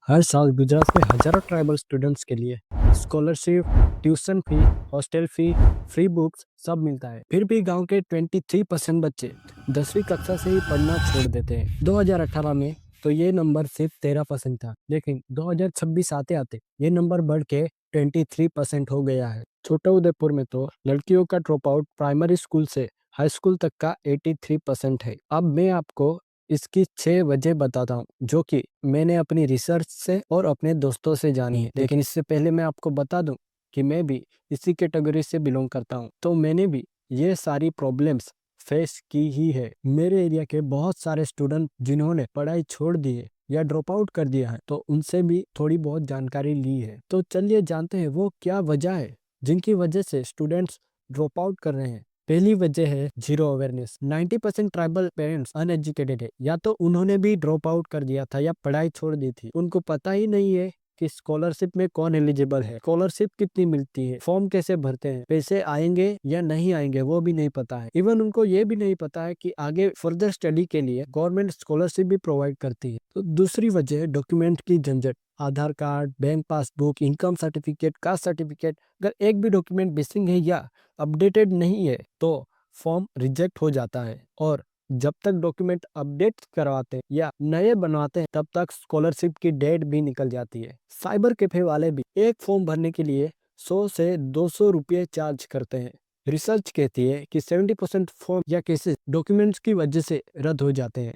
हर साल गुजरात में हजारों ट्राइबल स्टूडेंट्स के लिए scholarship, tuition fee, hostel fee, free books सब मिलता है। फिर भी गांव के 23% बच्चे 10वीं कक्षा से ही पढ़ना छोड़ देते हैं। 2018 में तो ये नंबर सिर्फ 13% था, लेकिन 2026 आते आते ये नंबर बढ़ के 23% हो गया है। छोटा उदयपुर में तो लड़कियों का ड्रॉप आउट प्राइमरी स्कूल से हाई स्कूल तक का 83% है। अब मैं आपको इसकी 6 वजह बताता हूँ, जो कि मैंने अपनी रिसर्च से और अपने दोस्तों से जानी है। लेकिन इससे पहले मैं आपको बता दूं कि मैं भी इसी कैटेगरी से बिलोंग करता हूँ, तो मैंने भी ये सारी प्रॉब्लम्स फेस की ही है। मेरे एरिया के बहुत सारे स्टूडेंट जिन्होंने पढ़ाई छोड़ दी है या ड्रॉप आउट कर दिया है, तो उनसे भी थोड़ी बहुत जानकारी ली है। तो चलिए जानते हैं वो क्या वजह है जिनकी वजह से स्टूडेंट्स ड्रॉप आउट कर रहे हैं। पहली वजह है zero awareness. 90% tribal parents uneducated है, या तो उन्होंने भी ड्रॉप आउट कर दिया था या पढ़ाई छोड़ दी थी। उनको पता ही नहीं है कि स्कॉलरशिप में कौन एलिजिबल है, स्कॉलरशिप कितनी मिलती है, फॉर्म कैसे भरते हैं, पैसे आएंगे या नहीं आएंगे वो भी नहीं पता है। इवन उनको ये भी नहीं पता है कि आगे फर्दर स्टडी के लिए गवर्नमेंट स्कॉलरशिप भी प्रोवाइड करती है। तो दूसरी वजह है डॉक्यूमेंट की झंझट। Aadhaar card, bank passbook, income certificate, caste certificate, अगर एक भी डॉक्यूमेंट मिसिंग है या अपडेटेड नहीं है तो फॉर्म रिजेक्ट हो जाता है। और जब तक डॉक्यूमेंट अपडेट करवाते हैं या नए बनवाते हैं तब तक स्कॉलरशिप की डेट भी निकल जाती है। साइबर कैफे वाले भी एक फॉर्म भरने के लिए 100 से 200 रुपये चार्ज करते हैं। रिसर्च कहती है कि 70% फॉर्म या केसेस डॉक्यूमेंट्स की वजह से रद्द हो जाते हैं।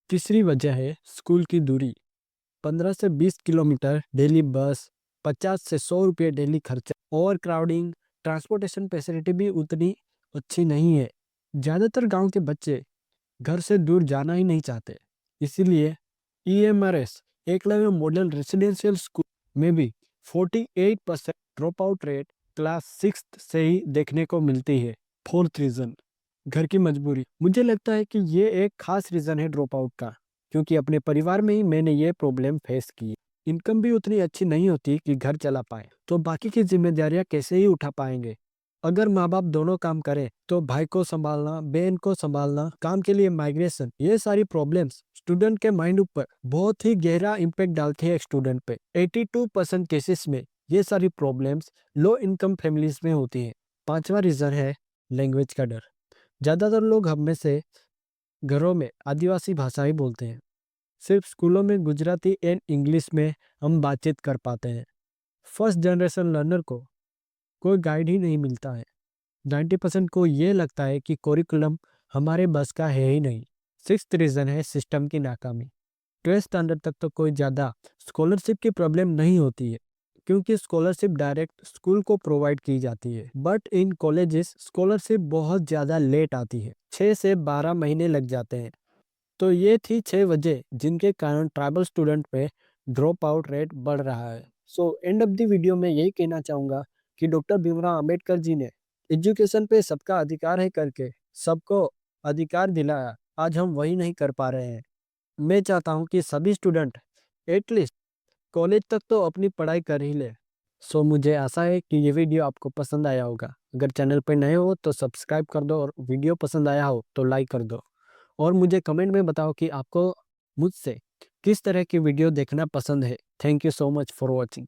तीसरी वजह है स्कूल की दूरी। 15 से 20 किलोमीटर डेली बस, 50 से 100 रुपये डेली खर्चा, ओवर क्राउडिंग, ट्रांसपोर्टेशन फैसिलिटी भी उतनी अच्छी नहीं है। ज़्यादातर गांव के बच्चे घर से दूर जाना ही नहीं चाहते, इसीलिए EMRS Eklavya model residential school में भी 48% ड्रॉप आउट रेट क्लास 6 से ही देखने को मिलती है। फोर्थ रीजन, घर की मजबूरी। मुझे लगता है कि ये एक खास रीजन है ड्रॉप आउट का, क्योंकि अपने परिवार में ही मैंने ये प्रॉब्लम फेस की। इनकम भी उतनी अच्छी नहीं होती कि घर चला पाए, तो बाकी की जिम्मेदारियां कैसे ही उठा पाएंगे। अगर माँ बाप दोनों काम करें तो भाई को संभालना, बहन को संभालना, काम के लिए माइग्रेशन, ये सारी प्रॉब्लम्स स्टूडेंट के माइंड ऊपर बहुत ही गहरा इम्पैक्ट डालती है। स्टूडेंट पे 82% केसेस में ये सारी प्रॉब्लम्स लो इनकम फैमिलीज में होती है। पांचवा रीजन है लैंग्वेज का डर। ज्यादातर लोग हम में से घरों में आदिवासी भाषा ही बोलते हैं। सिर्फ स्कूलों में गुजराती एंड इंग्लिश में हम बातचीत कर पाते हैं। फर्स्ट जनरेशन लर्नर को कोई गाइड ही नहीं मिलता है। 90% को ये लगता है कि कोरिकुलम हमारे बस का है ही नहीं। सिक्स्थ रीजन है सिस्टम की नाकामी। 12th स्टैंडर्ड तक तो कोई ज़्यादा स्कॉलरशिप की प्रॉब्लम नहीं होती है, क्योंकि स्कॉलरशिप डायरेक्ट स्कूल को प्रोवाइड की जाती है। बट इन कॉलेजेस स्कॉलरशिप बहुत ज़्यादा लेट आती है, 6 से 12 महीने लग जाते हैं। तो ये थी 6 वजह जिनके कारण ट्राइबल स्टूडेंट पे ड्रॉप आउट रेट बढ़ रहा है। So end of the video में यही कहना चाहूँगा कि डॉक्टर भीमराव अंबेडकर जी ने एजुकेशन पे सबका अधिकार है करके सबको अधिकार दिलाया। आज हम वही नहीं कर पा रहे हैं। मैं चाहता हूँ कि सभी स्टूडेंट एटलीस्ट कॉलेज तक तो अपनी पढ़ाई कर ही ले। सो मुझे आशा है कि ये वीडियो आपको पसंद आया होगा। अगर चैनल पर नए हो तो सब्सक्राइब कर दो, और वीडियो पसंद आया हो तो लाइक कर दो। और मुझे कमेंट में बताओ कि आपको मुझसे किस तरह की वीडियो देखना पसंद है। Thank you so much for watching.